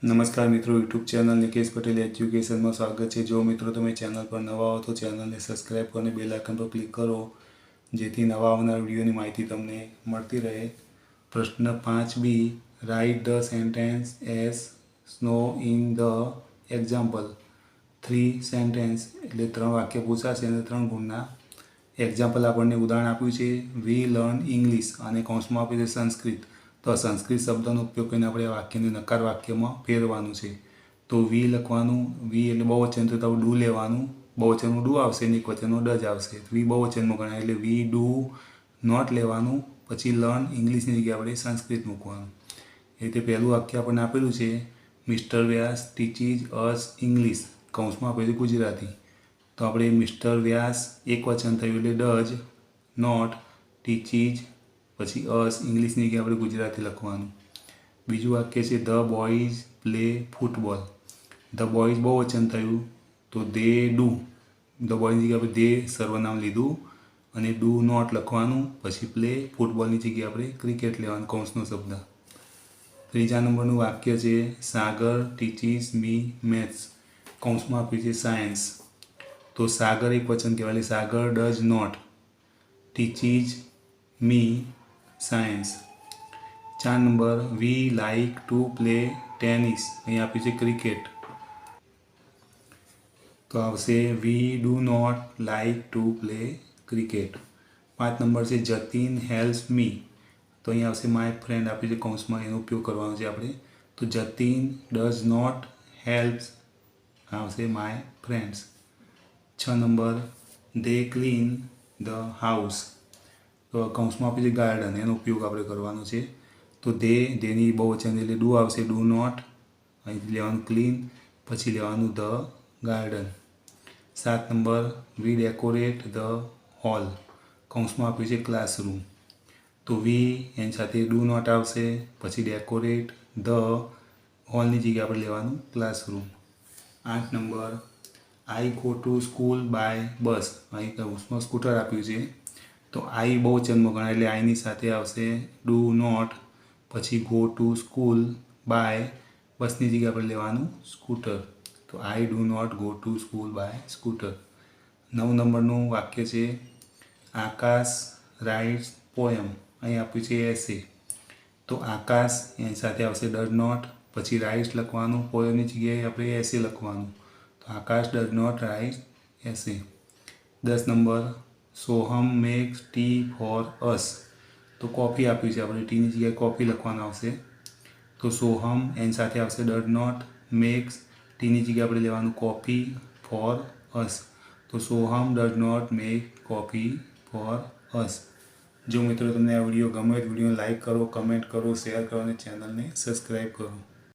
नमस्कार मित्रों, YouTube channel Nikesh Patel education में स्वागत है। जो मित्रों તમે चैनल पर नवा हो तो चैनल ने सब्सक्राइब कर बेल आइकन पर क्लिक करो, जेथी नवा आवनार वीडियो की माहिती तमने मळती रहे। प्रश्न 5b, write the sentence as shown in the example. 3 sentence એટલે 3 વાક્ય પૂછાશે અને 3 ગુણના એક્ઝામ્પલ આપણને ઉદાહરણ આપ્યું છે। વી લર્ન ઇંગ્લિશ અને કૌંસમાં આપ્યું છે સંસ્કૃત। तो संस्कृत शब्दों उपयोग कर अपने वाक्य ने नकार वाक्य में फेरवानुं छे। तो वी लखवानुं, वी एटले बहुवचन तो डू लेवानुं, बहुवचन में डू आवशे ने एकवचन में डज आवशे। वी बहुवचन में गणाय एटले वी डू नॉट लेवानुं, पछी लर्न इंग्लिश ની જગ્યાએ આપણે संस्कृत મૂકવાનું। એ રીતે પહેલું વાક્ય આપણને આપેલું છે, મિસ્ટર વ્યાસ ટીચીज અસ ઇંગ્લિશ, કૌંસમાં આપેલું છે ગુજરાતી। તો આપણે મિસ્ટર વ્યાસ એકવચન થયું એટલે ડજ નોટ ટીચીज પછી અસ ઇંગ્લિશની જગ્યાએ આપણે ગુજરાતી લખવાનું। બીજું વાક્ય છે the boys play football. The boys बहुवचन થયું તો દે ડુ, ધ બોયઝની જગ્યાએ આપણે દે સર્વનામ લીધું અને ડુ નોટ લખવાનું, પછી પ્લે ફૂટબોલની જગ્યાએ આપણે ક્રિકેટ લેવાનું, કૌંસનો શબ્દ। ત્રીજા નંબરનું વાક્ય છે સાગર ટીચીસ મી મેથ્સ, કૌંસમાં આપ્યું છે સાયન્સ। તો સાગર એક વચન કહેવાય, Sagar does not teaches me science. 4 number, we like to play tennis, अहीं आप्युं छे क्रिकेट। तो आवशे we do not like to play cricket. 5 number से जतीन हेल्प्स मी, तो अहीं आवशे माय फ्रेंड आप्युं छे कौंसमां, एनो उपयोग करवानो छे आपणे। तो जतीन डज नॉट हेल्प्स आवशे my friends. 6 number, they clean the house, तो कौंसमां आप्युं छे गार्डन, एनो उपयोग आपणे करवानो छे। तो देनी बहुवचन એટલે डू आवशे, डू नॉट અહીંથી લેવાનું ક્લીન, પછી લેવાનું the garden. 7 number, we decorate the hall, કૌંસમાં આપ્યું છે ક્લાસરૂમ। તો વી એની સાથે ડુ નોટ આવશે, પછી ડેકોરેટ ધ હોલની જગ્યાએ આપણે લેવાનું classroom. 8 number, I go to school by bus, અહીં કૌંસમાં સ્કૂટર આપ્યું છે। तो आई बहुवचन में गणाय એટલે આઈની સાથે આવશે ડુ નોટ, પછી ગો ટુ સ્કૂલ બાય બસની જગ્યાએ આપણે લેવાનું સ્કૂટર। તો I do not go to school by scooter. 9 નંબરનું વાક્ય છે આકાશ રાઇટ્સ પોયમ, અહીં આપ્યું છે એસે। તો આકાશ એની સાથે આવશે ડઝ નોટ, પછી રાઇટ્સ લખવાનું, પોયમની જગ્યાએ આપણે એસે લખવાનું। તો Akash does not write essay. 10 number, Soham makes tea for us, तो कॉफी आप्યું છે આપણે, ટીની જગ્યાએ कॉफी લખવાનું આવશે। તો સોહમ એની સાથે આવશે ડઝ નોટ, મેક્સ ટીની જગ્યાએ આપણે લેવાનું कॉफी फॉर अस। तो Soham does not make coffee for us. जो मित्रों તમને આ વિડીયો ગમે તો વિડીયોને લાઈક કરો, કમેન્ટ કરો, શેર કરો અને ચેનલને સબસ્ક્રાઈબ કરો।